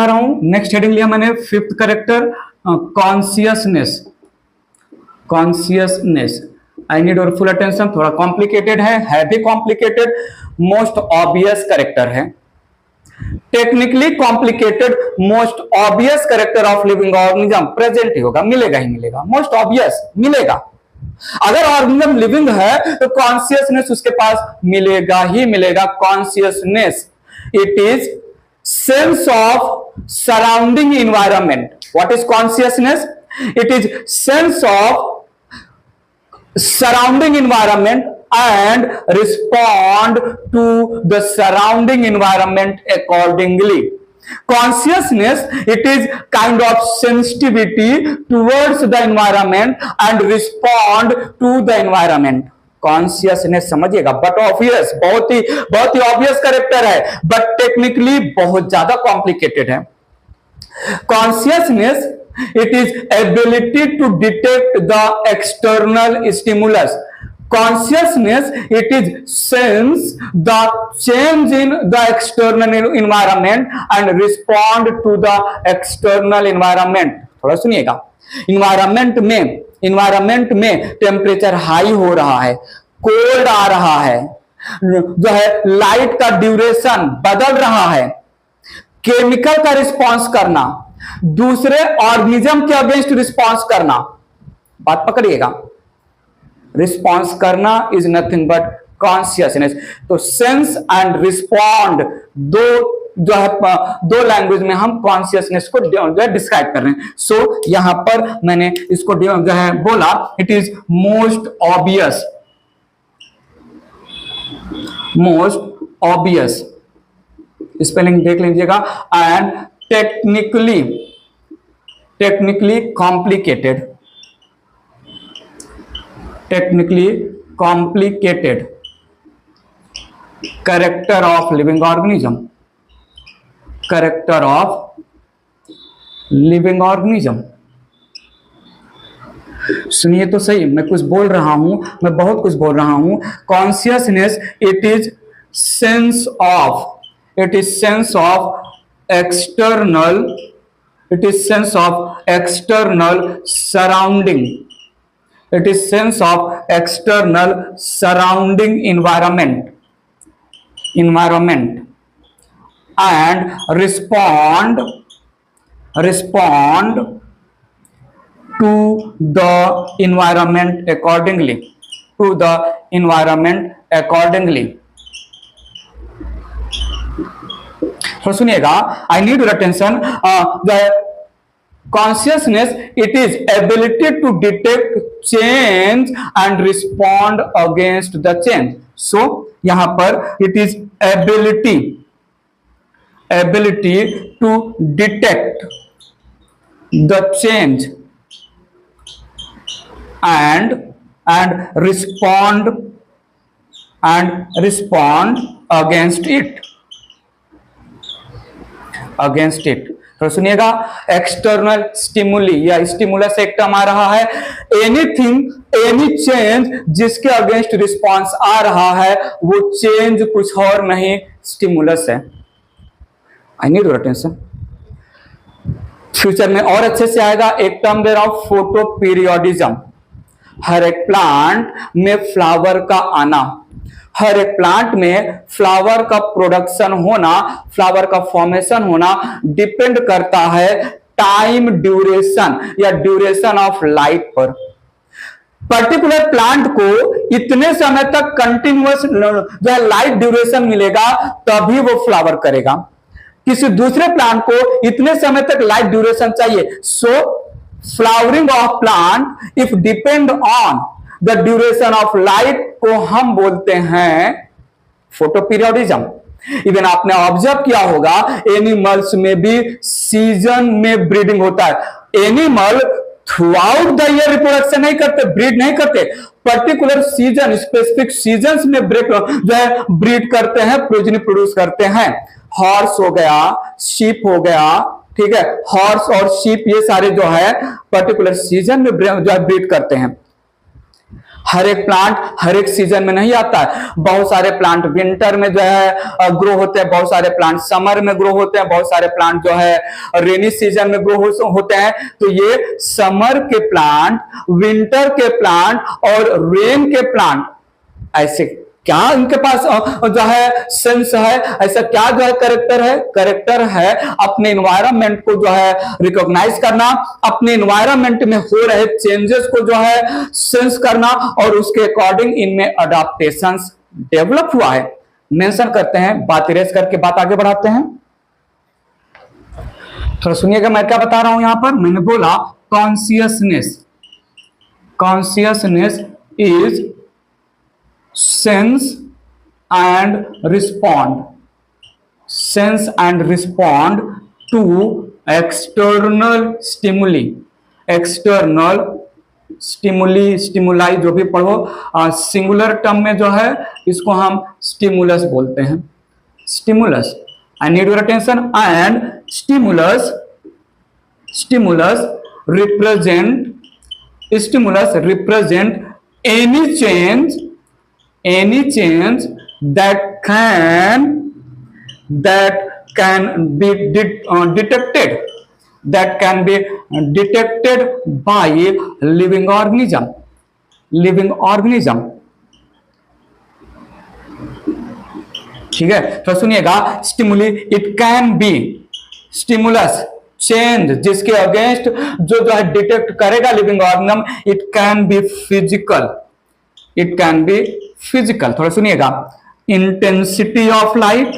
बता रहा हूं, नेक्स्ट हेडिंग लिया मैंने fifth character consciousness. Consciousness I need your full attention. थोड़ा कॉम्प्लिकेटेड है भी कॉम्प्लिकेटेड, मोस्ट ऑब्वियस करेक्टर है, technically complicated, most obvious character of living organism present ही होगा, मिलेगा ही मिलेगा, मोस्ट ऑब्वियस मिलेगा। अगर ऑर्गेनिज्म लिविंग है तो कॉन्शियसनेस उसके पास मिलेगा ही मिलेगा। Consciousness it is sense of surrounding environment. What is consciousness? It is sense of surrounding environment and respond to the surrounding environment accordingly. Consciousness, it is kind of sensitivity towards the environment and respond to the environment. Consciousness समझिएगा, but obvious, बहुत ही obvious character है, but technically बहुत ज्यादा complicated है। Consciousness, it is ability to detect the external stimulus. Consciousness, it is sense the change in the external environment and respond to the external environment. थोड़ा सुनिएगा, environment में temperature high हो रहा है, cold आ रहा है, जो है लाइट का ड्यूरेशन बदल रहा है, केमिकल का रिस्पांस करना, दूसरे ऑर्गेनिज्म के अगेंस्ट रिस्पांस करना, बात पकड़िएगा, रिस्पांस करना इज नथिंग बट कॉन्शियसनेस। तो सेंस एंड रिस्पॉन्ड दो लैंग्वेज में हम कॉन्शियसनेस को डिस्क्राइब कर रहे हैं। सो यहां पर मैंने इसको जो है बोला, it is most obvious, spelling देख लीजिएगा, and technically complicated character of living organism. सुनिए तो सही, मैं कुछ बोल रहा हूं, मैं बहुत कुछ बोल रहा हूं। Consciousness it is sense of external surrounding, it is sense of external surrounding environment and respond to the environment accordingly, तो सुनिएगा, I need your attention. Consciousness it is ability to detect change and respond against the change. So यहां पर it is ability to detect the change and respond against it. तो सुनिएगा, external stimuli या stimulus एक term आ रहा है, any change जिसके अगेंस्ट रिस्पांस आ रहा है वो चेंज कुछ और नहीं, स्टिमुलस है। I need your attention, future में और अच्छे से आएगा। एक टर्म दे रहा हूं, फोटोपीरियोडिज्म। हर एक प्लांट में फ्लावर का आना, हर एक प्लांट में फ्लावर का प्रोडक्शन होना, फ्लावर का फॉर्मेशन होना डिपेंड करता है टाइम ड्यूरेशन या ड्यूरेशन ऑफ लाइट पर। पर्टिकुलर प्लांट को इतने समय तक कंटिन्यूअस जो है लाइट ड्यूरेशन मिलेगा तभी वो फ्लावर करेगा, किसी दूसरे प्लांट को इतने समय तक लाइट ड्यूरेशन चाहिए। So flowering of plant if depend on the duration of light को हम बोलते हैं फोटोपीरियोडिज्म। इवन आपने ऑब्जर्व किया होगा, एनिमल्स में भी सीजन में ब्रीडिंग होता है। Animal through out the year reproduction नहीं करते, ब्रीड नहीं करते, पर्टिकुलर सीजन, स्पेसिफिक सीजन्स में जो है ब्रीड करते हैं, प्रोजेनी प्रोड्यूस करते हैं। हॉर्स हो गया, शीप हो गया, ठीक है, हॉर्स और शीप ये सारे जो है पर्टिकुलर सीजन में जो है ब्रीड करते हैं। हर एक प्लांट हर एक सीजन में नहीं आता है। बहुत सारे प्लांट विंटर में जो है ग्रो होते हैं, बहुत सारे प्लांट समर में ग्रो होते हैं, बहुत सारे प्लांट जो है रेनी सीजन में ग्रो होते हैं। तो ये समर के प्लांट, विंटर के प्लांट और रेन के प्लांट, ऐसे क्या इनके पास जो है सेंस है, ऐसा क्या जो है करेक्टर है? करेक्टर है अपने इन्वायरमेंट को जो है रिकॉग्नाइज करना, अपने इन्वायरमेंट में हो रहे चेंजेस को जो है सेंस करना और उसके अकॉर्डिंग इनमें अडाप्टेशंस डेवलप हुआ है। मेंशन करते हैं, बात इरेज करके बात आगे बढ़ाते हैं। तो सुनिएगा मैं क्या बता रहा हूं यहां पर। मैंने बोला consciousness, consciousness is sense and respond to external stimuli जो भी पढ़ो, सिंगुलर टर्म में जो है इसको हम स्टिमुलस बोलते हैं, stimulus. I need your attention. And stimulus represent any change that can be detected by living organism। ठीक है, तो सुनिएगा, stimuli it can B stimulus change जिसके अगेंस्ट जो है डिटेक्ट करेगा living organism, it can be physical, थोड़ा सुनिएगा। Intensity of light,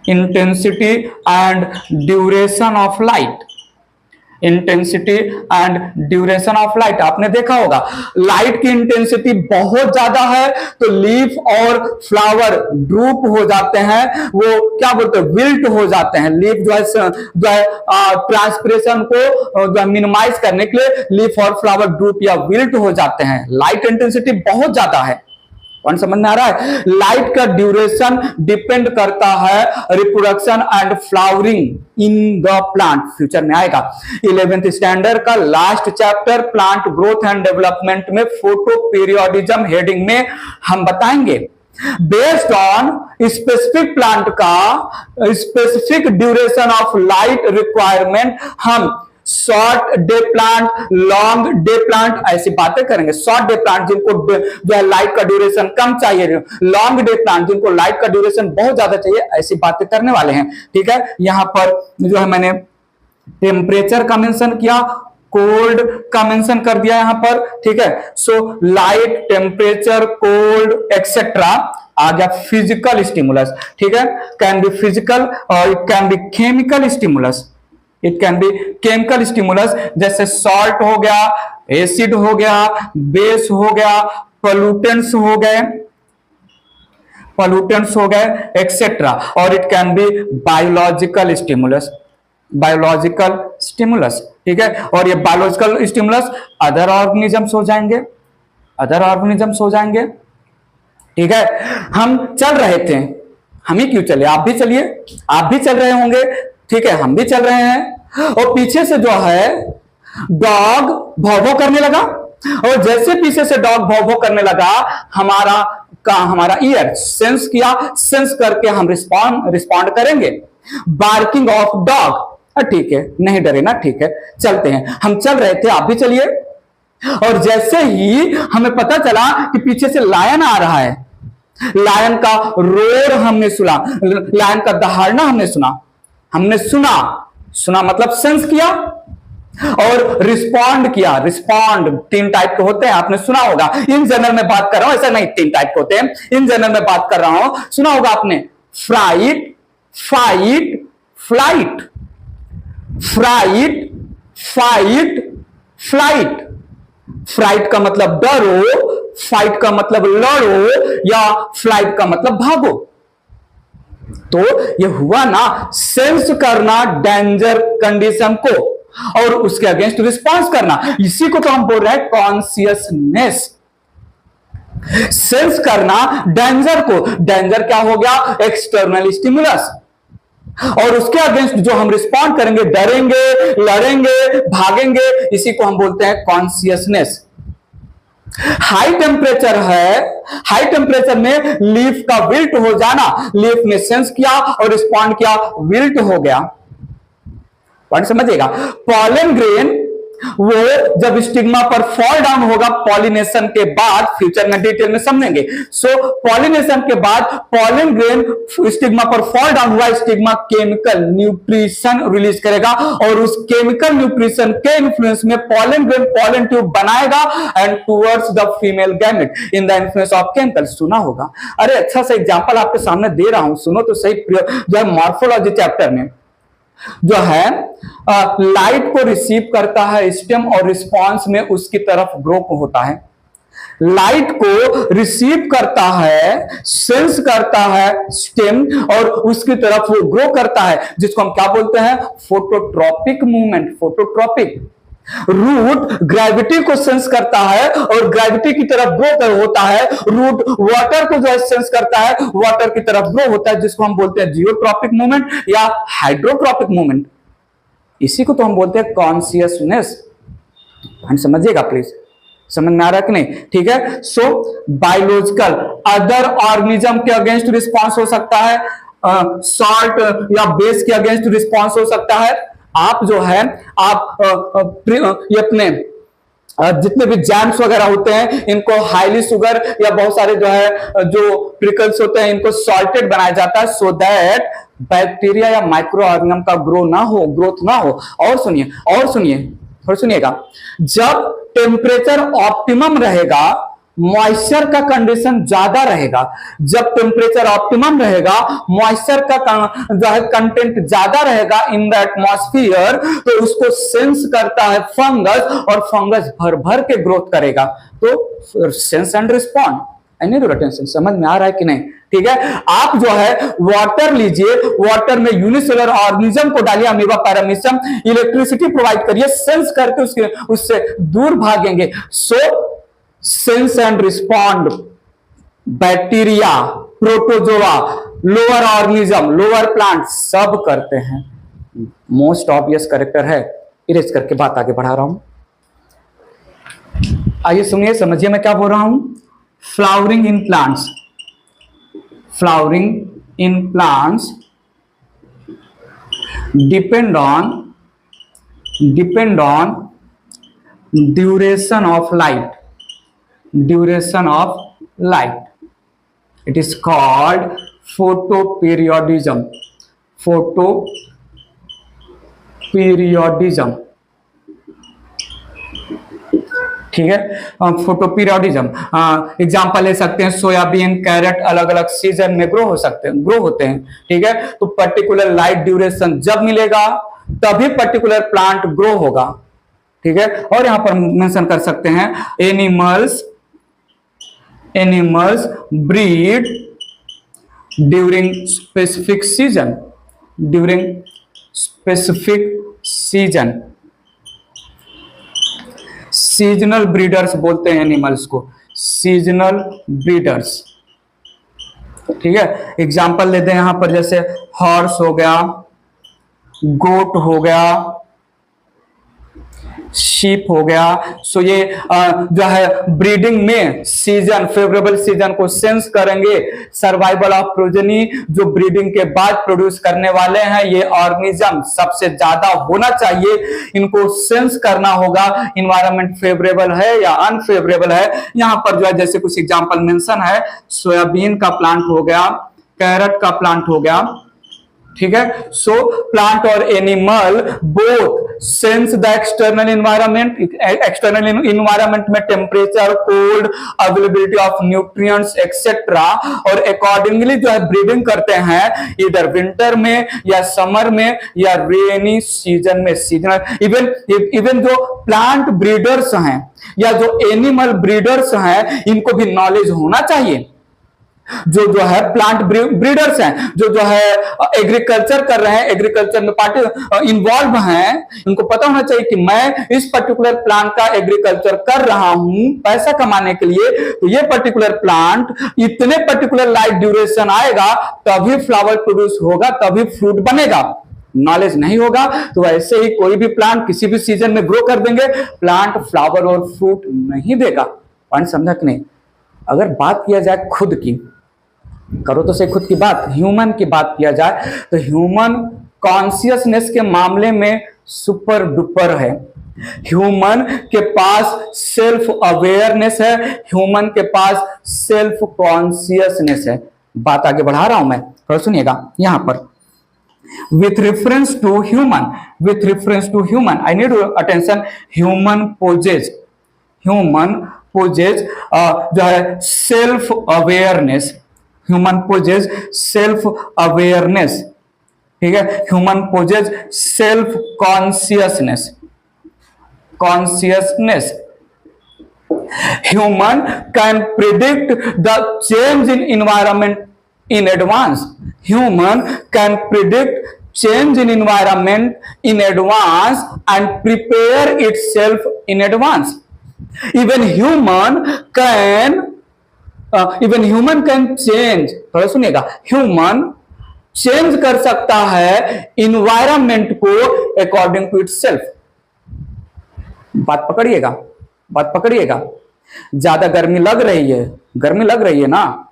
intensity and duration of light, intensity and duration of light. आपने देखा होगा लाइट की इंटेंसिटी बहुत ज्यादा है तो लीफ और फ्लावर ड्रूप हो जाते हैं, वो क्या बोलते हैं, विल्ट हो जाते हैं। लीफ जो है ट्रांसपिरेशन को जो है मिनिमाइज करने के लिए लीफ और फ्लावर ड्रूप या विल्ट हो जाते हैं। लाइट इंटेंसिटी बहुत ज्यादा है, कौन समझ में आ रहा है? लाइट का ड्यूरेशन डिपेंड करता है reproduction and flowering in the plant, future में आएगा। 11th स्टैंडर्ड का last chapter plant growth and development में फोटो पीरियोडिज्म हेडिंग में हम बताएंगे बेस्ड ऑन स्पेसिफिक प्लांट का specific duration of light requirement हम short day plant, long day plant ऐसी बातें करेंगे। शॉर्ट डे प्लांट जिनको जो है लाइट का ड्यूरेशन कम चाहिए, लॉन्ग डे प्लांट जिनको लाइट का ड्यूरेशन बहुत ज्यादा चाहिए, ऐसी बातें करने वाले हैं। ठीक है, यहां पर जो है मैंने टेम्परेचर का मेंशन किया, कोल्ड का मेंशन कर दिया यहां पर। ठीक है, so light, temperature, cold etcetera आ गया फिजिकल स्टिमुलस। ठीक है, कैन बी फिजिकल और it can be chemical stimulus, it can be chemical stimulus, जैसे सॉल्ट हो गया, एसिड हो गया, बेस हो गया, पोल्यूटेंट्स हो गए एक्सेट्रा। और it can B biological stimulus. ठीक है, और ये बायोलॉजिकल स्टिमुलस अदर ऑर्गेनिजम्स हो जाएंगे। ठीक है, हम चल रहे थे, हम ही क्यों चले, आप भी चलिए, आप भी चल रहे होंगे। ठीक है, हम भी चल रहे हैं और पीछे से जो है डॉग भौं करने लगा, और जैसे पीछे से डॉग भौं करने लगा हमारा ईयर सेंस किया, सेंस करके हम रिस्पॉन्ड करेंगे। बार्किंग ऑफ डॉग, ठीक है, नहीं डरे ना, ठीक है, चलते हैं। हम चल रहे थे, आप भी चलिए, और जैसे ही हमें पता चला कि पीछे से लायन आ रहा है, लायन का रोर हमने सुना, लायन का दहाड़ना हमने सुना मतलब सेंस किया और रिस्पॉन्ड किया। रिस्पॉन्ड 3 टाइप के होते हैं, आपने सुना होगा। इन जनरल में बात कर रहा हूं, ऐसा नहीं 3 टाइप के होते हैं, इन जनरल में बात कर रहा हूं, सुना होगा आपने। Fright, fight, flight, fright, fight, flight. Fright का मतलब डरो, फाइट का मतलब लड़ो, या फ्लाइट का मतलब भागो। तो ये हुआ ना, सेंस करना डेंजर कंडीशन को और उसके अगेंस्ट रिस्पांस करना, इसी को तो हम बोल रहे हैं कॉन्शियसनेस। सेंस करना डेंजर को, डेंजर क्या हो गया, एक्सटर्नल स्टिमुलस, और उसके अगेंस्ट जो हम रिस्पॉन्ड करेंगे, डरेंगे, लड़ेंगे, भागेंगे, इसी को हम बोलते हैं कॉन्शियसनेस। हाई टेम्परेचर है, हाई टेम्परेचर में लीफ का विल्ट हो जाना, लीफ ने सेंस किया और रिस्पॉन्ड किया, विल्ट हो गया। पॉइंट समझिएगा। पॉलन ग्रेन वो जब स्टिग्मा पर फॉल डाउन होगा पॉलिनेशन के बाद, फ्यूचर में डिटेल में समझेंगे। सो पॉलिनेशन के बाद पॉलन ग्रेन स्टिग्मा पर फॉल डाउन हुआ, स्टिग्मा केमिकल न्यूट्रिशन रिलीज करेगा और उस केमिकल न्यूट्रिशन के इन्फ्लुएंस में पॉलन ग्रेन पॉलन ट्यूब बनाएगा and towards the female gamete in the influence of chemical. सुना होगा। अरे अच्छा सा एग्जांपल आपके सामने दे रहा हूं, सुनो तो सही। जो है मॉर्फोलॉजी चैप्टर में जो है लाइट को रिसीव करता है स्टेम और रिस्पॉन्स में उसकी तरफ ग्रो होता है। लाइट को रिसीव करता है, सेंस करता है स्टेम और उसकी तरफ वो ग्रो करता है, जिसको हम क्या बोलते हैं? Phototropic movement. Phototropic. Root gravity को सेंस करता है और ग्रेविटी की तरफ ग्रो होता है। रूट वाटर को जो है सेंस करता है, वाटर की तरफ ग्रो होता है, जिसको हम बोलते हैं जियोट्रॉपिक मूवमेंट या हाइड्रोट्रॉपिक मूवमेंट। इसी को तो हम बोलते हैं कॉन्शियसनेस। हम समझिएगा प्लीज, समझ में आ रहा है कि नहीं? ठीक है। सो बायोलॉजिकल अदर ऑर्गेनिज्म के अगेंस्ट रिस्पॉन्स हो सकता है, सॉल्ट या बेस के अगेंस्ट रिस्पॉन्स हो सकता है। आप जो है आप ये अपने जितने भी जैम्स वगैरह होते हैं इनको हाईली शुगर या बहुत सारे जो है जो प्रिकल्स होते हैं इनको सॉल्टेड बनाया जाता है सो दैट बैक्टीरिया या माइक्रो ऑर्गेनिज्म का ग्रोथ ना हो। और सुनिएगा, जब टेम्परेचर ऑप्टिमम रहेगा, मॉइस्चर का कंडीशन ज्यादा रहेगा। जब टेम्परेचर ऑप्टिमम रहेगा, मॉइस्चर का जो है कंटेंट ज्यादा रहेगा इन द एटमॉस्फियर, तो उसको सेंस करता है फंगस और फंगस भर भर के ग्रोथ करेगा। तो सेंस एंड रिस्पॉन्ड। अटेंशन, समझ में आ रहा है कि नहीं? ठीक है। आप जो है वाटर लीजिए, वाटर में यूनिसेलुलर ऑर्गेनिज्म को डालिए, अमीबा पैरामीशियम, इलेक्ट्रिसिटी प्रोवाइड करिए, सेंस करके उससे दूर भागेंगे। So sense and respond bacteria, protozoa, lower organism, lower plant सब करते हैं। मोस्ट ऑब्वियस कैरेक्टर है। इरेज करके बात आगे बढ़ा रहा हूं। आइए सुनिए, समझिए मैं क्या बोल रहा हूं। Flowering in plants, flowering in plants depend on duration of light. Duration of light. It is called photoperiodism. Photoperiodism. ठीक है। फोटोपीरियोडिज्म एग्जांपल ले सकते हैं, सोयाबीन, कैरेट अलग अलग सीजन में ग्रो होते हैं। ठीक है। तो पर्टिकुलर लाइट ड्यूरेशन जब मिलेगा तभी पर्टिकुलर प्लांट ग्रो होगा। ठीक है। और यहां पर मेंशन कर सकते हैं animals breed during specific season. Seasonal breeders बोलते हैं एनिमल्स को, सीजनल ब्रीडर्स। ठीक है। एग्जांपल लेते हैं यहां पर, जैसे हॉर्स हो गया, गोट हो गया, शीप हो गया। सो ये जो है ब्रीडिंग में सीजन, फेवरेबल सीजन को सेंस करेंगे। सर्वाइवल ऑफ प्रोजेनी, जो ब्रीडिंग के बाद प्रोड्यूस करने वाले हैं ये ऑर्गेनिज्म सबसे ज्यादा होना चाहिए, इनको सेंस करना होगा इन्वायरमेंट फेवरेबल है या अनफेवरेबल है। यहां पर जो है जैसे कुछ एग्जांपल मेंशन है, सोयाबीन का प्लांट हो गया, कैरेट का प्लांट हो गया। ठीक है। सो प्लांट और animal both sense the external environment में temperature, cold, availability of nutrients etcetera, और अकॉर्डिंगली जो है ब्रीडिंग करते हैं इधर विंटर में या समर में या रेनी सीजन में। सीजनल इवन जो प्लांट ब्रीडर्स हैं या जो एनिमल ब्रीडर्स हैं इनको भी नॉलेज होना चाहिए। जो है प्लांट ब्रीडर्स हैं, जो है एग्रीकल्चर कर रहे हैं, एग्रीकल्चर में पार्टी इन्वॉल्व हैं, उनको पता होना चाहिए कि मैं इस पर्टिकुलर प्लांट का एग्रीकल्चर कर रहा हूं पैसा कमाने के लिए, तो ये पर्टिकुलर प्लांट इतने पर्टिकुलर लाइट ड्यूरेशन आएगा तभी फ्लावर प्रोड्यूस होगा, तभी फ्रूट बनेगा। नॉलेज नहीं होगा तो ऐसे ही कोई भी प्लांट किसी भी सीजन में ग्रो कर देंगे, प्लांट फ्लावर और फ्रूट नहीं देगा। पॉइंट समझा कि नहीं? अगर बात किया जाए खुद की, करो तो से खुद की बात, ह्यूमन की बात किया जाए तो ह्यूमन कॉन्शियसनेस के मामले में सुपर डुपर है। ह्यूमन के पास सेल्फ अवेयरनेस है, ह्यूमन के पास सेल्फ कॉन्शियसनेस है। बात आगे बढ़ा रहा हूं मैं, थोड़ा सुनिएगा यहां पर। with reference to human I need your attention। human possess जो है self awareness, human possess self awareness, ठीक है। Human possess self consciousness. Human can predict the change in environment in advance। Human can predict change in environment in advance and prepare itself in advance। Even human can change, थोड़ा सुनिएगा, human change कर सकता है environment को according to itself. बात पकड़िएगा। ज्यादा गर्मी लग रही है ना,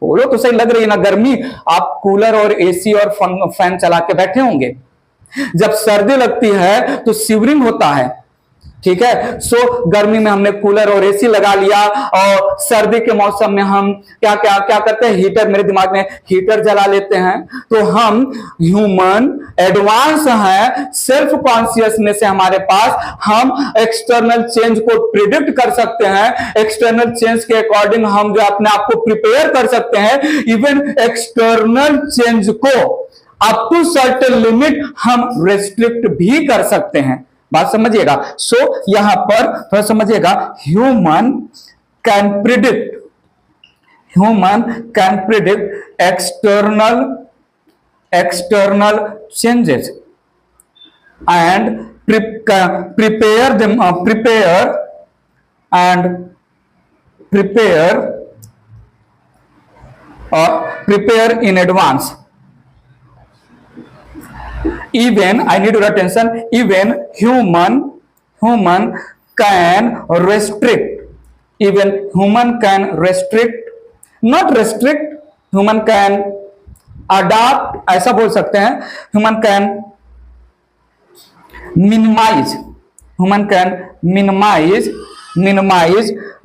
बोलो तो सही, लग रही है ना गर्मी? आप कूलर और एसी और फैन चला के बैठे होंगे। जब सर्दी लगती है तो शिवरिंग होता है, ठीक है। सो गर्मी में हमने कूलर और एसी लगा लिया, और सर्दी के मौसम में हम क्या करते हैं, हीटर, मेरे दिमाग में हीटर जला लेते हैं। तो हम ह्यूमन एडवांस है, सेल्फ कॉन्शियसनेस है हमारे पास। हम एक्सटर्नल चेंज को प्रिडिक्ट कर सकते हैं, एक्सटर्नल चेंज के अकॉर्डिंग हम जो अपने आप को प्रिपेयर कर सकते हैं। इवन एक्सटर्नल चेंज को अप टू सर्टेन लिमिट हम रेस्ट्रिक्ट भी कर सकते हैं। बात समझिएगा। सो यहां पर थोड़ा समझिएगा, human can predict external changes and prepare in advance। Even I need your attention, even human can restrict, not restrict, human can adapt, ऐसा बोल सकते हैं। human can minimize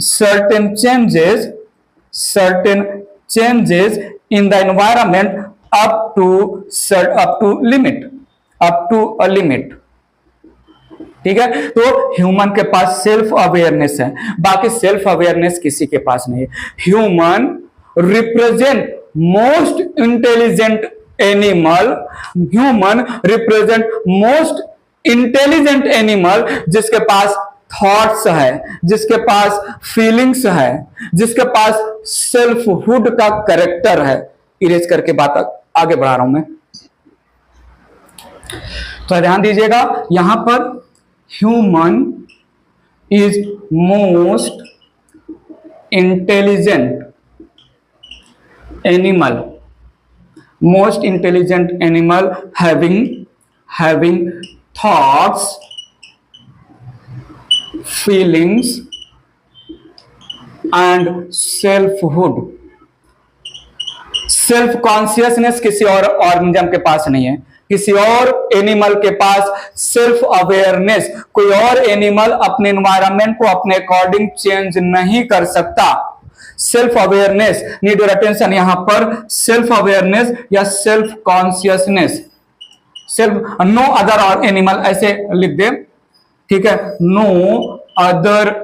certain changes in the environment up to a limit, ठीक है। तो human के पास self awareness है, बाकी सेल्फ अवेयरनेस किसी के पास नहीं है। Human represent most intelligent animal, जिसके पास थॉट्स है, जिसके पास फीलिंग्स है, जिसके पास सेल्फहुड का कैरेक्टर है। इरेज करके बात आगे बढ़ा रहा हूं मैं, तो ध्यान दीजिएगा। यहां पर human is most intelligent animal having thoughts, feelings and selfhood. Self consciousness किसी और ऑर्गेनिज्म के पास नहीं है, किसी और एनिमल के पास सेल्फ अवेयरनेस, कोई और एनिमल अपने एनवायरनमेंट को अपने अकॉर्डिंग चेंज नहीं कर सकता। Self awareness, need your attention, यहां पर सेल्फ अवेयरनेस या self consciousness, self no other animal ऐसे लिख दे, ठीक है। No other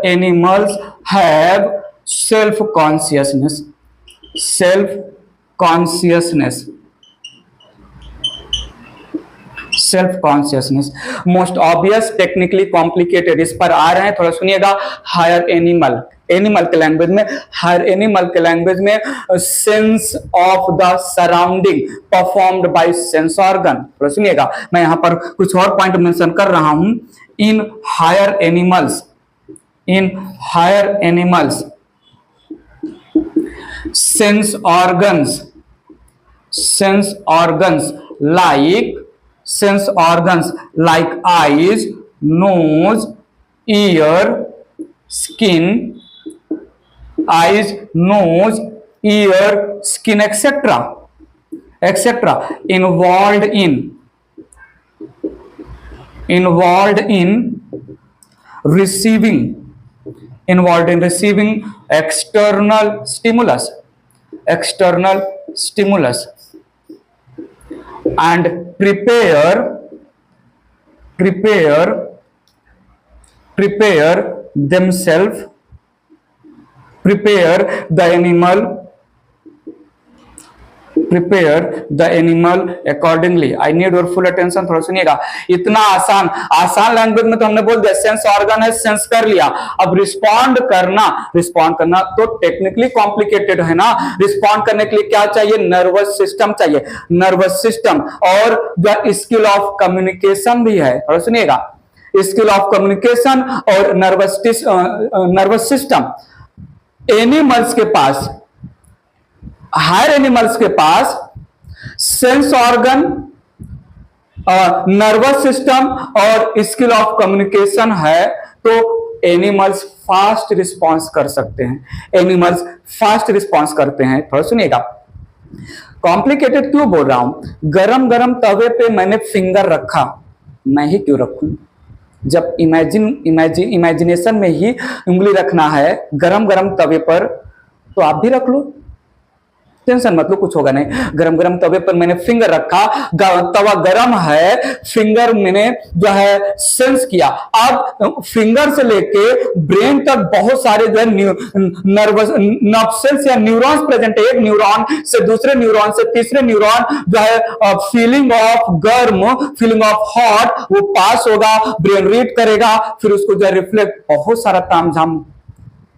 animals have self consciousness. Most obvious, technically complicated, इस पर आ रहे हैं, थोड़ा सुनिएगा। हायर एनिमल के लैंग्वेज में sense of the surrounding performed by sense organ. थोड़ा सुनिएगा, मैं यहां पर कुछ और पॉइंट मेंशन कर रहा हूं। In higher animals sense organs like eyes, nose, ear, skin, eyes, nose, ear, skin, etc. etc. Involved in receiving external stimulus, and themselves, prepare the animal accordingly. I need your full attention. थोड़ा सुनिएगा, इतना आसान language में तो हमने बोल दिया, sense organ है, सेंस कर लिया। अब रिस्पॉन्ड करना तो टेक्निकली कॉम्प्लिकेटेड है ना। रिस्पॉन्ड करने के लिए क्या चाहिए? नर्वस सिस्टम चाहिए, नर्वस सिस्टम, और द स्किल ऑफ कम्युनिकेशन भी है। थोड़ा सुनिएगा, स्किल ऑफ कम्युनिकेशन और नर्वस सिस्टम। एनिमल्स के पास, हायर एनिमल्स के पास सेंस ऑर्गन, नर्वस सिस्टम और स्किल ऑफ कम्युनिकेशन है, तो एनिमल्स फास्ट रिस्पॉन्स कर सकते हैं। थोड़ा सुनिएगा, कॉम्प्लिकेटेड क्यों बोल रहा हूं? गरम गरम तवे पे मैंने फिंगर रखा, मैं ही क्यों रखूं? जब इमेजिनेशन में ही उंगली रखना है गरम गरम तवे पर, तो आप भी रख लो, टेंशन मत लो, कुछ होगा नहीं। गरम गरम तवे पर मैंने फिंगर रखा, तवा गरम है, फिंगर मैंने जो है सेंस किया। अब फिंगर से लेके ब्रेन तक बहुत सारे जो है नर्व सेल्स या न्यूरॉन्स प्रेजेंट है। एक न्यूरॉन से दूसरे न्यूरॉन से तीसरे न्यूरॉन जो है फीलिंग ऑफ गर्म, फीलिंग ऑफ हॉट, वो पास होगा, ब्रेन रीड करेगा, फिर उसको जो है रिफ्लेक्ट, बहुत सारा तामझाम,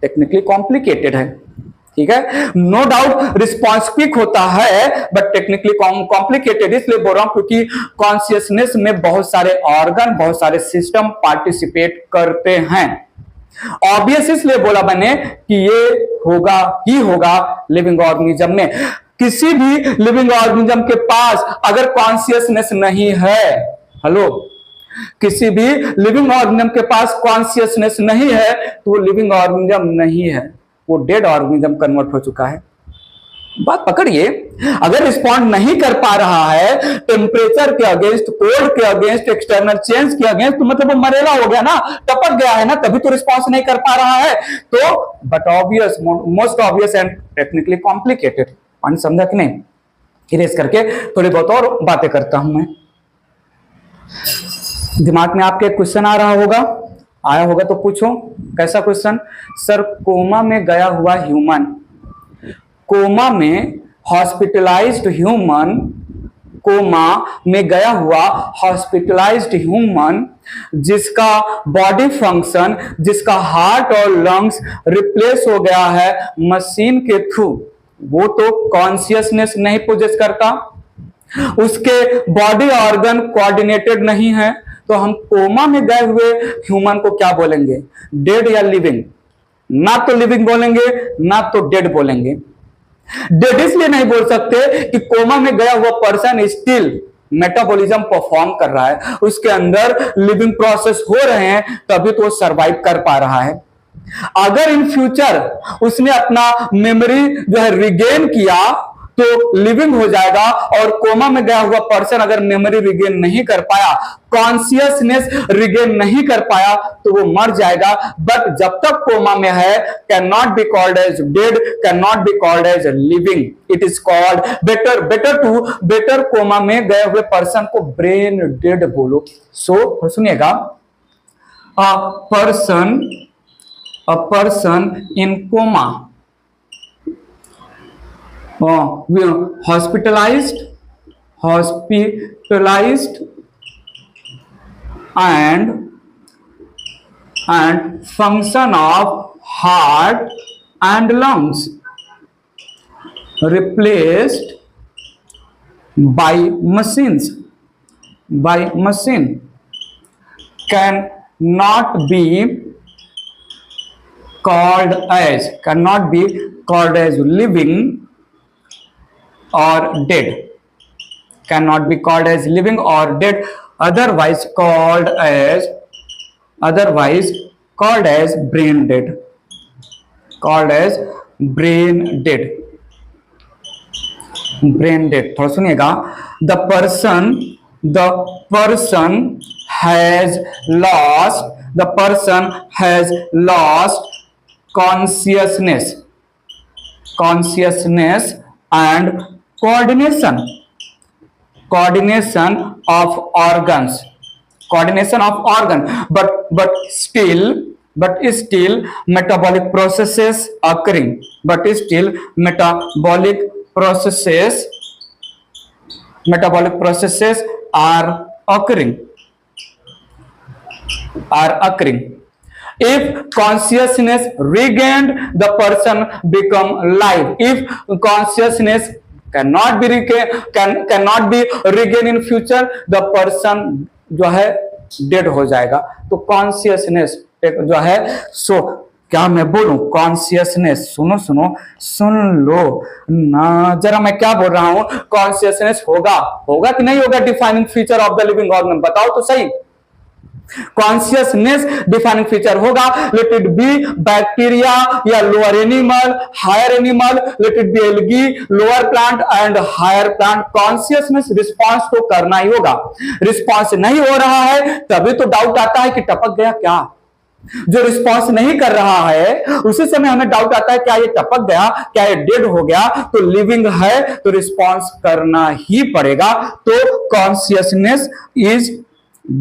टेक्निकली कॉम्प्लिकेटेड है। ठीक है, नो डाउट रिस्पॉन्स क्विक होता है, बट टेक्निकली कॉम्प्लिकेटेड इसलिए बोल रहा हूं क्योंकि कॉन्शियसनेस में बहुत सारे ऑर्गन, बहुत सारे सिस्टम पार्टिसिपेट करते हैं। ऑब्वियस इसलिए बोला मैंने कि ये होगा लिविंग ऑर्गेनिज्म में। किसी भी लिविंग ऑर्गेनिज्म के पास अगर कॉन्शियसनेस नहीं है, हेलो, किसी भी लिविंग ऑर्गेनिज्म के पास कॉन्शियसनेस नहीं है, तो वो लिविंग ऑर्गेनिज्म नहीं है, वो डेड ऑर्गेनिज्म कन्वर्ट हो चुका है। बात पकड़िए, अगर रिस्पॉन्ड नहीं कर पा रहा है टेम्परेचर के अगेंस्ट, कोल्ड के अगेंस्ट, एक्सटर्नल चेंज के अगेंस्ट, तो मतलब वो मरेला हो गया ना, टपक गया है ना, तभी तो रिस्पॉन्स नहीं कर पा रहा है। तो but obvious, most obvious and technically complicated. Point समझा कि नहीं? इरेज करके थोड़ी बहुत और बातें करता हूं मैं। दिमाग में आपके क्वेश्चन आया होगा तो पूछो। कैसा क्वेश्चन? सर, कोमा में गया हुआ ह्यूमन, कोमा में हॉस्पिटलाइज्ड ह्यूमन, कोमा में गया हुआ हॉस्पिटलाइज्ड ह्यूमन, जिसका बॉडी फंक्शन, जिसका हार्ट और लंग्स रिप्लेस हो गया है मशीन के थ्रू, वो तो कॉन्शियसनेस नहीं पोजेस करता, उसके बॉडी ऑर्गन कोऑर्डिनेटेड नहीं है, तो हम कोमा में गए हुए ह्यूमन को क्या बोलेंगे? डेड या लिविंग? ना तो लिविंग बोलेंगे, ना तो डेड बोलेंगे। डेड इसलिए नहीं बोल सकते कि कोमा में गया हुआ पर्सन स्टिल मेटाबॉलिज्म परफॉर्म कर रहा है, उसके अंदर लिविंग प्रोसेस हो रहे हैं, तभी तो वो सरवाइव कर पा रहा है। अगर इन फ्यूचर उसने अपना मेमोरी जो है रिगेन किया तो लिविंग हो जाएगा, और कोमा में गया हुआ पर्सन अगर मेमोरी रिगेन नहीं कर पाया, कॉन्शियसनेस रिगेन नहीं कर पाया, तो वो मर जाएगा। बट जब तक कोमा में है, can not be called as dead, can not be called as living, it is called better coma में गए हुए पर्सन को ब्रेन डेड बोलो। सो सुनिएगा, a person in coma, hospitalized and function of heart and lungs replaced by machine cannot be called as living or dead, cannot be called as living or dead, otherwise called as brain dead, called as brain dead, brain dead। थोड़ा सुनिएगा, the person has lost, the person has lost consciousness, consciousness and coordination, coordination of organs, coordination of organ, but still metabolic processes occurring, but still metabolic processes are occurring, if consciousness regained, the person become live, if consciousness cannot be regained in future, the person जो है dead हो जाएगा। तो consciousness एक जो है, सो क्या मैं बोलूं, कॉन्शियसनेस, सुन लो ना जरा मैं क्या बोल रहा हूं, कॉन्शियसनेस होगा कि नहीं होगा defining feature of the living organ, बताओ तो सही। कॉन्शियसनेस डिफाइनिंग फीचर होगा, लेट इट बी बैक्टीरिया या lower animal, higher animal, let it be algae, lower plant and higher plant, consciousness response तो करना ही होगा। रिस्पॉन्स नहीं हो रहा है तभी तो डाउट आता है कि टपक गया क्या। जो रिस्पॉन्स नहीं कर रहा है उसी समय हमें डाउट आता है क्या ये टपक गया, क्या ये डेड हो गया। तो लिविंग है तो रिस्पॉन्स करना ही पड़ेगा। तो consciousness is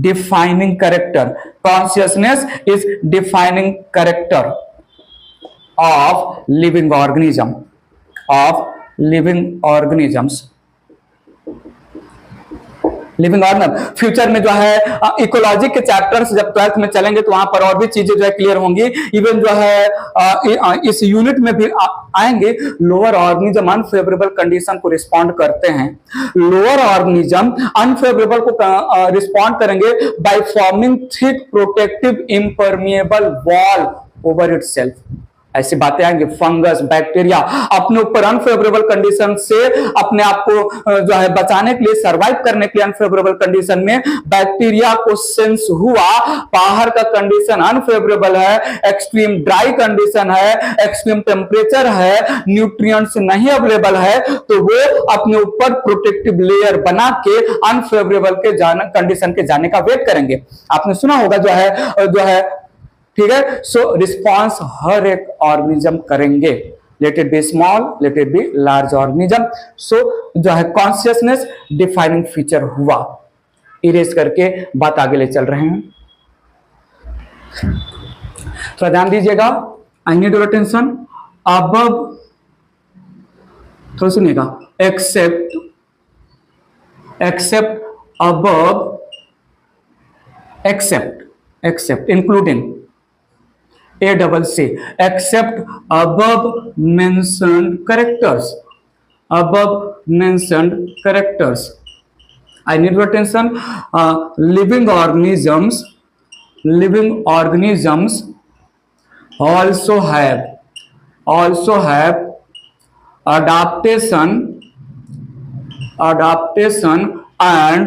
defining character, consciousness is defining character of living organism, of living organisms, living organ. Future में जो है इकोलॉजी के चैप्टर्स जब 12th में चलेंगे तो वहां पर और भी चीजें जो है क्लियर होंगी। इवन जो है इस यूनिट में भी आएंगे। लोअर ऑर्गेनिज्म अनफेवरेबल कंडीशन को रिस्पॉन्ड करते हैं, लोअर ऑर्गेनिज्म अनफेवरेबल को रिस्पॉन्ड करेंगे by forming thick protective impermeable wall over itself. ऐसी बातें आएंगे। फंगस, बैक्टीरिया अपने ऊपर अनफेवरेबल कंडीशन से अपने आप को जो है बचाने के लिए, सरवाइव करने के लिए अनफेवरेबल कंडीशन में बैक्टीरिया को सेंस हुआ बाहर का कंडीशन अनफेवरेबल है, एक्सट्रीम ड्राई कंडीशन है, एक्सट्रीम टेम्परेचर है, न्यूट्रिएंट्स नहीं अवेलेबल है, तो वो अपने ऊपर प्रोटेक्टिव लेयर बना के अनफेवरेबल के कंडीशन के जाने का वेट करेंगे। आपने सुना होगा जो है ठीक है। सो रिस्पॉन्स हर एक ऑर्गेनिज्म करेंगे, let it be small, let it be large organism. So जो है कॉन्शियसनेस डिफाइनिंग फीचर हुआ। इरेज करके बात आगे ले चल रहे हैं, तो ध्यान दीजिएगा। I need your attention. Above थोड़ा सुनिएगा, except above, except including ACC, except above mentioned characters, above mentioned characters. I need your attention. Living organisms also have adaptation and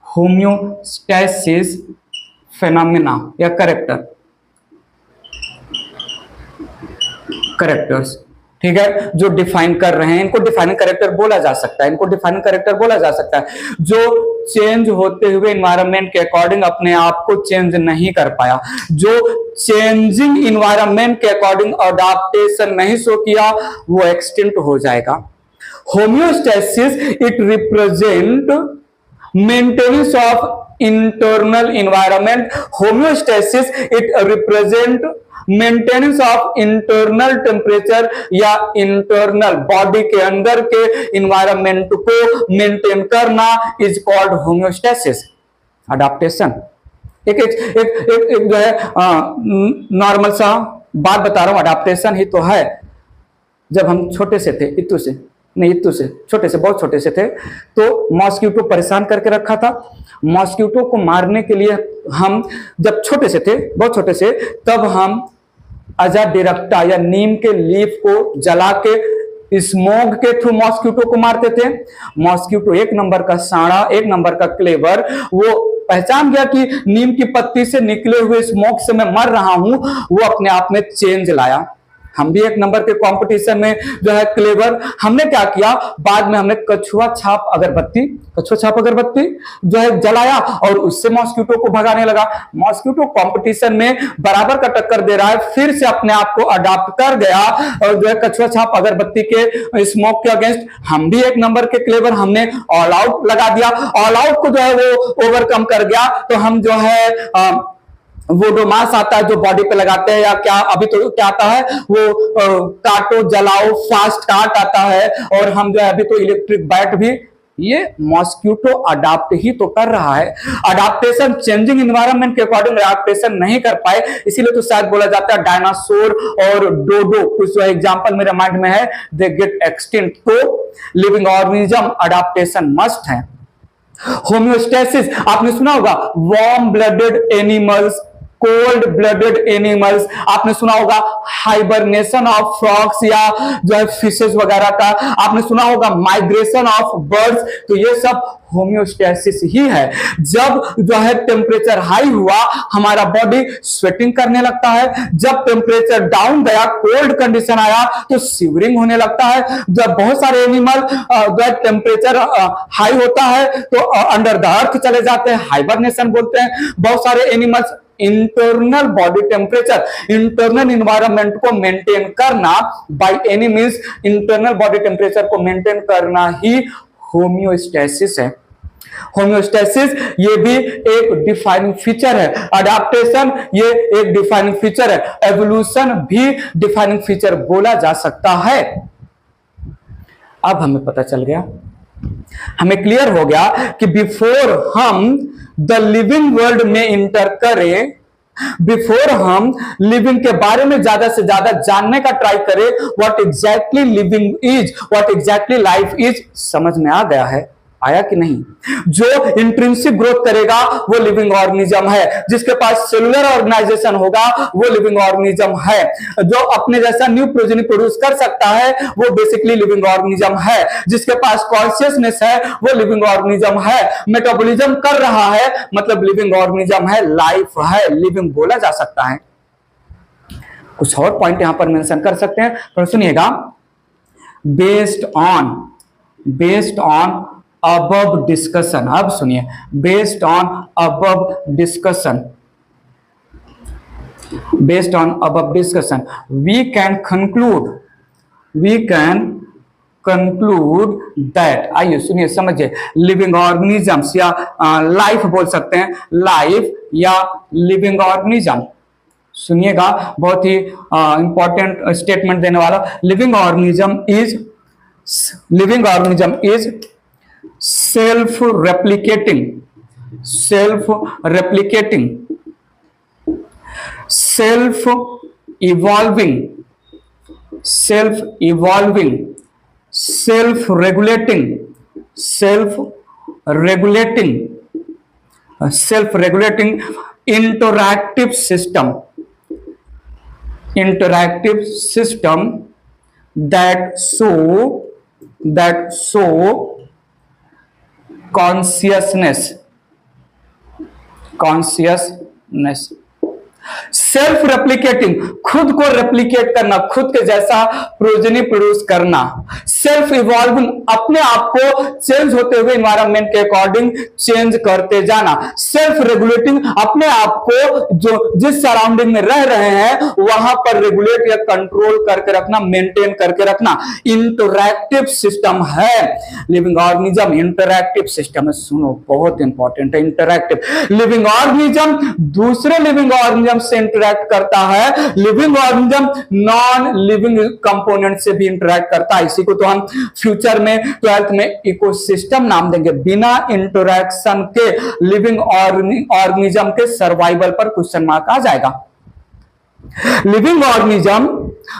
homeostasis phenomena या कैरेक्टर्स, ठीक है, जो डिफाइन कर रहे हैं। इनको डिफाइनिंग कैरेक्टर बोला जा सकता है, जो चेंज होते हुए इन्वायरमेंट के अकॉर्डिंग अपने आप को चेंज नहीं कर पाया, जो चेंजिंग इन्वायरमेंट के अकॉर्डिंग अडॉप्टेशन नहीं शो किया, वो एक्सटिंक्ट हो जाएगा। Homeostasis it represent maintenance of internal environment, homeostasis it represent maintenance of internal temperature या इंटरनल बॉडी के अंदर के इन्वायरमेंट को मेंटेन करना इज कॉल्ड होम्योस्टेसिस। अडॉप्टेशन एक जो है नॉर्मल सा बात बता रहा हूं, अडॉप्टेशन ही तो है। जब हम छोटे से थे, बहुत छोटे से थे, तो मॉस्किटो परेशान करके रखा था। मॉस्किटो को मारने के लिए हम जब बहुत छोटे से, तब हम अजाडिरेक्टा या नीम के लीफ को जला के स्मोक के थ्रू मॉस्किटो को मारते थे। मॉस्किटो एक नंबर का साड़ा, एक नंबर का क्लेवर, वो पहचान गया कि नीम की पत्ती से निकले हुए स्मोक से मैं मर रहा हूं, वो अपने आप में चेंज लाया। हम भी 1 नंबर के कंपटीशन में जो है क्लेवर, हमने क्या किया, बाद में हमने कछुआ छाप अगरबत्ती जो है जलाया और उससे मॉस्किटो को भगाने लगा। मॉस्किटो कंपटीशन में बराबर का टक्कर दे रहा है, फिर से अपने आप को अडॉप्ट कर गया और जो है कछुआ छाप अगरबत्ती के स्मोक के अगेंस्ट हम भी 1 नंबर के क्लेवर, हमने ऑल आउट लगा दिया। ऑल आउट को जो है वो ओवरकम कर गया। तो हम जो है वो डोमास आता है जो बॉडी पे लगाते हैं, या क्या अभी तो क्या आता है वो काटो जलाओ फास्ट काट आता है, और हम जो है अभी तो इलेक्ट्रिक बैट भी, ये मॉस्किटो अडाप्ट ही तो कर रहा है। अडाप्टेशन चेंजिंग इन्वायरमेंट के अकॉर्डिंग अडाप्टेशन नहीं कर पाए, इसीलिए तो शायद बोला जाता है डायनासोर और डोडो कुछ जो एग्जांपल मेरे माइंड में है, दे गेट एक्सटिंक्ट। तो लिविंग ऑर्गेनिज्म अडाप्टेशन मस्ट है। होम्योस्टेसिस आपने सुना होगा, warm blooded animals, cold blooded animals, आपने सुना होगा हाइबरनेशन ऑफ फ्रॉग्स या जो है फिशेस वगैरह का, आपने सुना होगा माइग्रेशन ऑफ बर्ड्स। तो ये सब होम्योस्टेसिस ही है। जब जो है टेम्परेचर हाई हुआ, हमारा बॉडी स्वेटिंग करने लगता है। जब टेम्परेचर डाउन गया, कोल्ड कंडीशन आया, तो शिवरिंग होने लगता है। जब बहुत सारे एनिमल जो है टेम्परेचर हाई होता है तो अंडर द अर्थ चले जाते हैं, हाइबरनेशन बोलते हैं। बहुत सारे animals internal body temperature, internal environment को मेंटेन करना, by any means internal body temperature को मेंटेन करना ही होम्योस्टेसिस है। होम्योस्टेसिस ये भी एक डिफाइनिंग फीचर है। अडाप्टेशन ये एक डिफाइनिंग फीचर है। एवोल्यूशन भी डिफाइनिंग फीचर बोला जा सकता है। अब हमें पता चल गया, हमें क्लियर हो गया कि बिफोर हम द लिविंग वर्ल्ड में इंटर करें, बिफोर हम लिविंग के बारे में ज्यादा से ज्यादा जानने का ट्राई करें, what exactly living is, what exactly life is, समझ में आ गया है, आया कि नहीं? जो इंट्रिंसिक ग्रोथ करेगा वो लिविंग ऑर्गेनिज्म है। जिसके पास सेलुलर ऑर्गेनाइजेशन होगा वो लिविंग ऑर्गेनिज्म है। जो अपने जैसा न्यू प्रोजेनी प्रोड्यूस कर सकता है वो बेसिकली लिविंग ऑर्गेनिज्म है। जिसके पास कॉन्शियसनेस है वो लिविंग ऑर्गेनिज्म है। मेटाबॉलिज्म कर रहा है मतलब लिविंग ऑर्गेनिज्म है, लाइफ है, लिविंग बोला जा सकता है। कुछ और पॉइंट यहां पर मेंशन कर सकते हैं, तो सुनिएगा। बेस्ड ऑन above discussion, अब सुनिए, based on above discussion, we can conclude that, आइए सुनिए समझिए, लिविंग ऑर्गेनिजम्स या लाइफ बोल सकते हैं, लाइफ या लिविंग ऑर्गेनिज्म। सुनिएगा, बहुत ही इंपॉर्टेंट स्टेटमेंट देने वाला। Living organism is self-replicating, self-evolving, self-regulating interactive system that show consciousness, self replicating, खुद को रेप्लिकेट करना, खुद के जैसा प्रोजेनी प्रोड्यूस करना। सेल्फ इवॉल्विंग, अपने आप को चेंज होते हुए एनवायरनमेंट के अकॉर्डिंग चेंज करते जाना। सेल्फ रेगुलेटिंग, अपने आप को जो जिस सराउंडिंग में रह रहे हैं वहां पर रेगुलेट या कंट्रोल करके रखना, मेंटेन करके रखना। इंटरैक्टिव सिस्टम है लिविंग ऑर्गेनिज्म, इंटरैक्टिव सिस्टम है। सुनो, बहुत इंपॉर्टेंट है इंटरैक्टिव। लिविंग ऑर्गेनिज्म दूसरे लिविंग ऑर्गेनिज्म से इंटरैक्ट करता है, living organism non living component से भी इंटरैक्ट करता है। इसी को तो हम फ्यूचर में 12th में इकोसिस्टम नाम देंगे। बिना इंटरैक्शन के लिविंग ऑर्गेनिज्म के सर्वाइवल पर क्वेश्चन मार्क आ जाएगा। लिविंग ऑर्गेनिज्म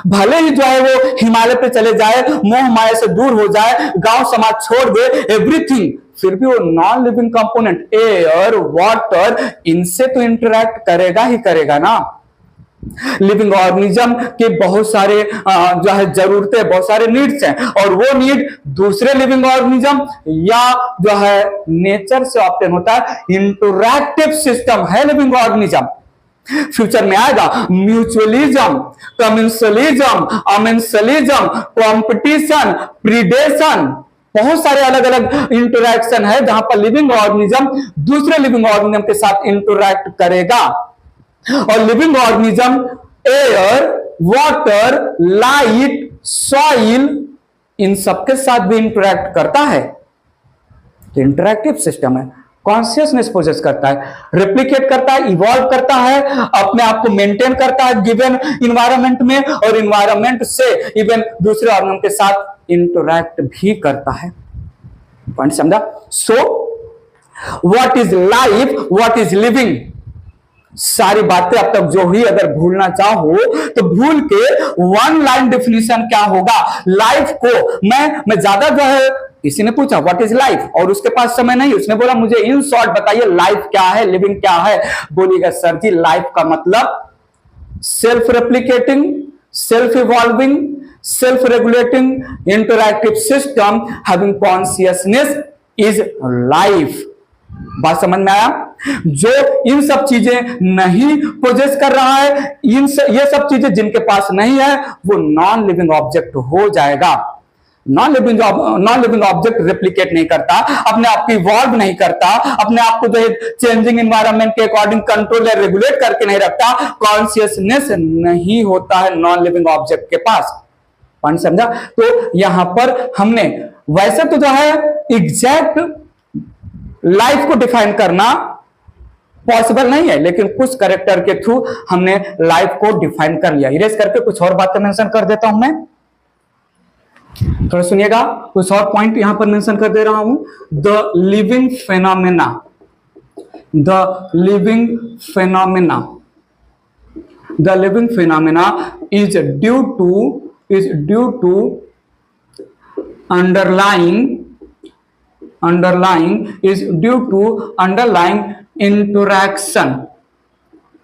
भले ही जो है वो हिमालय पे चले जाए, मोह माया से दूर हो जाए, गांव समाज छोड़ दे, एवरीथिंग, फिर भी वो non living component air, water, इनसे तो इंटरैक्ट करेगा ही करेगा ना। लिविंग ऑर्गेनिज्म के बहुत सारे जो है जरूरतें, बहुत सारे नीड्स हैं, और वो नीड दूसरे लिविंग ऑर्गेनिज्म या जो है नेचर से ऑब्टेन होता है। इंटरैक्टिव सिस्टम है लिविंग ऑर्गेनिज्म। फ्यूचर में आएगा mutualism, commensalism, amensalism, competition, predation, बहुत सारे अलग अलग इंटरैक्शन है जहां पर लिविंग ऑर्गेनिज्म दूसरे लिविंग ऑर्गेनिज्म के साथ इंटरैक्ट करेगा। और living organism air, water, light, soil, इन सबके साथ भी इंटरैक्ट करता है। तो इंटरैक्टिव सिस्टम है, कॉन्शियसनेस पोजेस करता है, रेप्लिकेट करता है, इवॉल्व करता है, अपने आप को मेंटेन करता है गिवन इन्वायरमेंट में, और इन्वायरमेंट से इवन दूसरे ऑर्गेनिज्म के साथ इंटरैक्ट भी करता है। पॉइंट समझा? So what is life, what is living, सारी बातें अब तक जो हुई अगर भूलना चाहो तो भूल के वन लाइन डेफिनेशन क्या होगा लाइफ को। मैं ज्यादा जो है, किसी ने पूछा व्हाट इज लाइफ और उसके पास समय नहीं, उसने बोला मुझे इन शॉर्ट बताइए लाइफ क्या है, लिविंग क्या है। बोलिएगा सर जी लाइफ का मतलब self replicating, self evolving, self regulating interactive system having consciousness is life. बात समझ में आया? जो इन सब चीजें नहीं पोजेस कर रहा है, ये सब चीजें जिनके पास नहीं है, वो नॉन लिविंग ऑब्जेक्ट हो जाएगा। नॉन लिविंग ऑब्जेक्ट रेप्लिकेट नहीं करता, अपने आप को इवॉल्व नहीं करता, अपने आप को जो है चेंजिंग एनवायरनमेंट के अकॉर्डिंग कंट्रोल या रेगुलेट करके नहीं रखता, कॉन्शियसनेस नहीं होता है नॉन लिविंग ऑब्जेक्ट के पास। पॉइंट समझा? तो यहां पर हमने वैसे तो जो है एग्जैक्ट लाइफ को डिफाइन करना पॉसिबल नहीं है, लेकिन कुछ कैरेक्टर के थ्रू हमने लाइफ को डिफाइन कर लिया। इरेज करके कुछ और बातें मेंशन कर देता हूं मैं, थोड़ा सुनिएगा, कुछ और पॉइंट यहां पर मेंशन कर दे रहा हूं। The living phenomena, the living phenomena, the living phenomena is due to underlying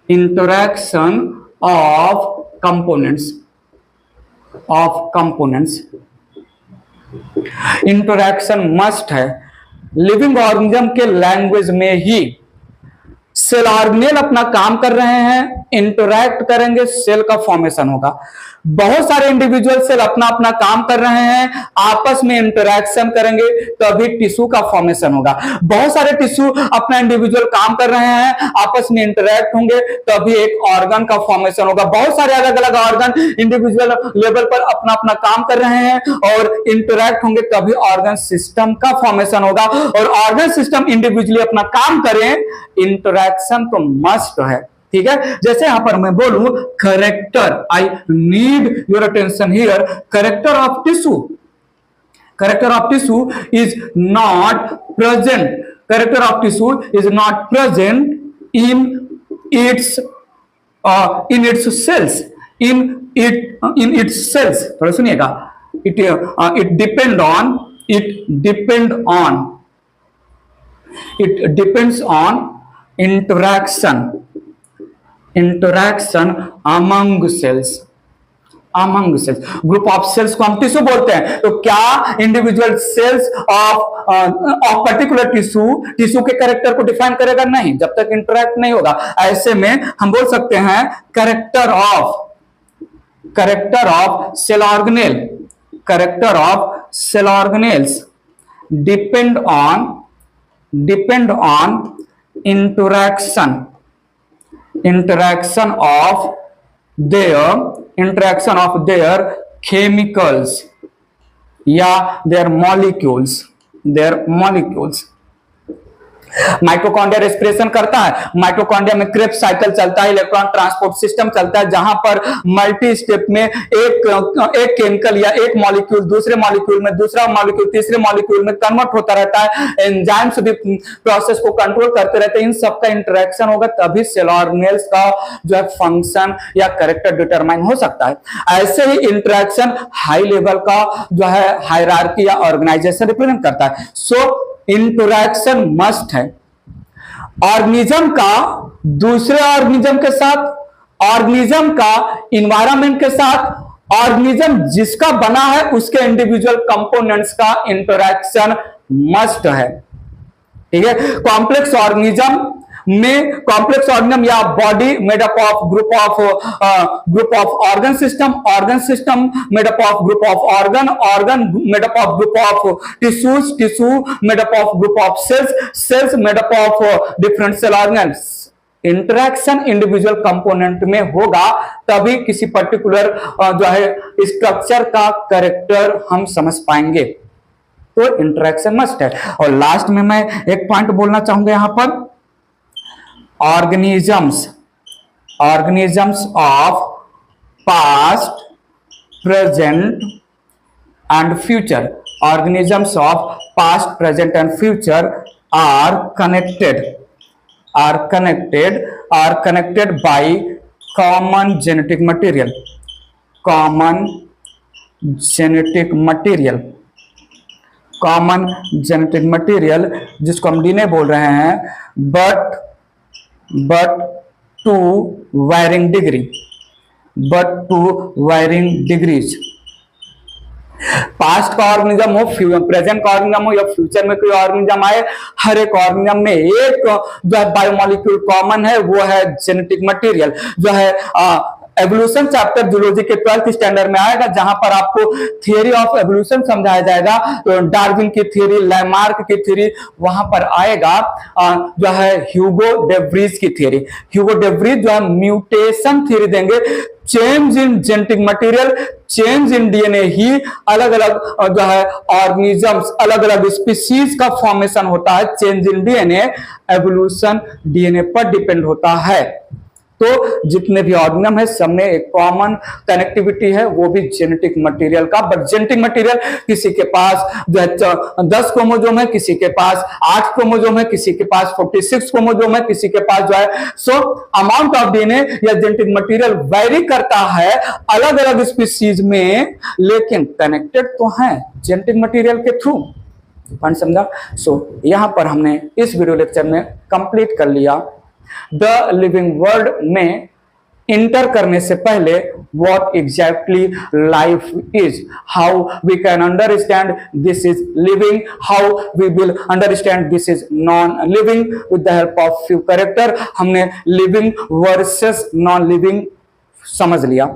interaction of components. Interaction must है लिविंग ऑर्गेनिज्म के लैंग्वेज में ही। सेल ऑर्गेनेल अपना काम कर रहे हैं, इंटरैक्ट करेंगे, सेल का फॉर्मेशन होगा। बहुत सारे इंडिविजुअल सेल अपना अपना काम कर रहे हैं, आपस में इंटरैक्शन करेंगे तभी टिश्यू का फॉर्मेशन होगा। बहुत सारे टिश्यू अपना इंडिविजुअल काम कर रहे हैं, आपस में इंटरैक्ट होंगे तभी एक ऑर्गन का फॉर्मेशन होगा। बहुत सारे अलग अलग ऑर्गन इंडिविजुअल लेवल पर अपना अपना काम कर रहे हैं और इंटरैक्ट होंगे तभी ऑर्गन सिस्टम का फॉर्मेशन होगा। और ऑर्गन सिस्टम इंडिविजुअली अपना काम करें, इंटरैक्शन तो मस्ट है। ठीक है, जैसे यहां पर मैं बोलूं character, I need your attention here, character of tissue, character of tissue is not present, character of tissue is not present in its cells, in its cells. थोड़ा सुनिएगा, it depends on interaction among cells, group of cells को हम tissue बोलते हैं। तो क्या individual cells of particular tissue के character को डिफाइन करेगा? नहीं, जब तक इंटरैक्ट नहीं होगा। ऐसे में हम बोल सकते हैं character of cell organelles depend on interaction of their chemicals या their molecules। माइटोकॉन्ड्रिया रेस्पिरेशन करता है, माइटोकॉन्ड्रिया में क्रेब्स साइकिल चलता है, इलेक्ट्रॉन ट्रांसपोर्ट सिस्टम चलता है, जहां पर मल्टी स्टेप में एक केमिकल या एक मॉलिक्यूल दूसरे मॉलिक्यूल में, दूसरा मॉलिक्यूल तीसरे मॉलिक्यूल में कन्वर्ट होता रहता है। एंजाइम्स भी प्रोसेस को कंट्रोल करते रहते हैं। इन सबका इंटरेक्शन होगा तभी सेल ऑर्गेनेल्स का जो है फंक्शन या कैरेक्टर डिटरमाइन हो सकता है। ऐसे ही इंटरेक्शन हाई लेवल का जो है हायरार्की या ऑर्गेनाइजेशन रिप्रेजेंट करता है। सो इंटरैक्शन मस्ट है ऑर्गेनिज्म का दूसरे ऑर्गेनिज्म के साथ ऑर्गेनिज्म का इन्वायरमेंट के साथ ऑर्गेनिज्म जिसका बना है उसके इंडिविजुअल कंपोनेंट्स का इंटरैक्शन मस्ट है। ठीक है, कॉम्प्लेक्स ऑर्गेनिज्म में, कॉम्प्लेक्स ऑर्गेनिज्म या body made up of group of organ system made up of group of organ made up of group of tissue made up of group of cells made up of different cell organs. Interaction individual component में होगा तभी किसी particular जो है structure का character हम समझ पाएंगे। तो इंटरैक्शन मस्ट है। और लास्ट में मैं एक पॉइंट बोलना चाहूंगा यहां पर, organisms of past, present and future, organisms of past, present and future are connected by common genetic material जिसको हम डीएनए बोल रहे हैं, but to varying degrees। Past का ऑर्गेनिज्म हो, प्रेजेंट का ऑर्गेनिज्म हो या फ्यूचर में कोई ऑर्गेनिज्म आए, हर एक ऑर्गेनिज्म में एक जो है बायोमोलिक्यूल कॉमन है, वो है जेनेटिक मटेरियल। जो है एवोल्यूशन चैप्टर जूलॉजी के 12th स्टैंडर्ड में आएगा, जहां पर आपको थियरी ऑफ एवोल्यूशन समझाया जाएगा। तो डार्विन की थ्योरी, लैमार्क की थ्योरी वहां पर आएगा। जो है ह्यूगो डे व्रीज की थ्योरी, ह्यूगो डे व्रीज जो है म्यूटेशन थ्योरी देंगे, change in genetic material, change in DNA ही अलग अलग जो है ऑर्गेनिजम्स, अलग अलग स्पीशीज का फॉर्मेशन होता है। Change in DNA, evolution DNA पर डिपेंड होता है। तो जितने भी ऑर्गेनिज्म है सब में एक कॉमन कनेक्टिविटी है, वो भी जेनेटिक मटेरियल का। बट जेनेटिक मटेरियल किसी के पास जो है 10 क्रोमोसोम है, किसी के पास 8 क्रोमोसोम है, किसी के पास 46 क्रोमोसोम है, किसी के पास जो है सो अमाउंट ऑफ डीएनए या जेनेटिक मटेरियल वेरी करता है अलग अलग स्पीशीज में, लेकिन कनेक्टेड तो है जेनेटिक मटेरियल के थ्रू। पॉइंट समझा? सो यहां पर हमने इस वीडियो लेक्चर में कंप्लीट कर लिया द लिविंग वर्ल्ड में इंटर करने से पहले what exactly life is, how we can understand this is living, how we will understand this is non living with the help of few character. हमने living versus non living समझ लिया।